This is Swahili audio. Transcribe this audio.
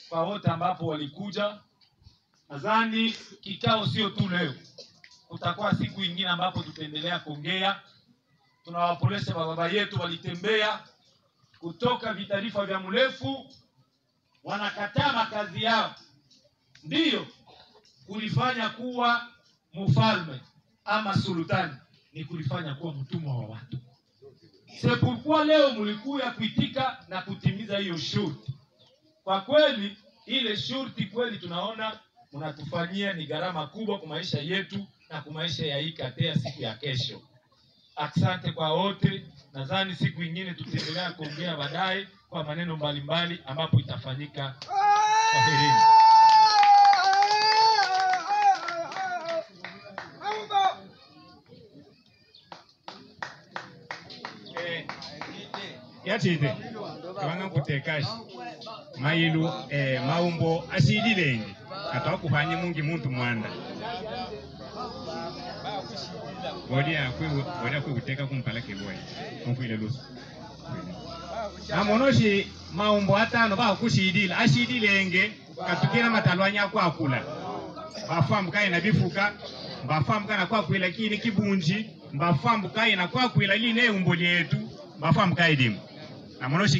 kwa wote ambapo walikuja. Nadhani kikao sio tu leo, kutakuwa siku nyingine ambapo tutaendelea kuongea. Tunawapolesha baba yetu walitembea kutoka vitarifa vya mrefu, wanakataa makazi yao, ndiyo kulifanya kuwa mfalme ama sultani ni kulifanya kuwa mtumwa wa watu. Sepulkuwa leo mlikuya kuitika na kutimiza hiyo shurti. Kwa kweli ile shurti kweli tunaona mnatufanyia ni gharama kubwa kwa maisha yetu na kwa maisha ya Ikatea siku ya kesho. Asante kwa wote. Nadhani siku nyingine tutaendelea kuongea baadaye kwa maneno mbalimbali ambapo itafanyika. Kwaherini. Yatide wanga kutekashi mailu maumbo asidilenge atawakufanye mungi muntu mwanda wodia kwe kuteka kumpala kiboy mkwile lusu amonoshi maumbo atano ba kushidila ashidilenge katukira matalwanya kwa kula bafamu kai na bifuka bafamu kana kwa kwila kini kibunji bafamu kai na kwa kwila line umbo yetu bafamu kai dimu amonoshi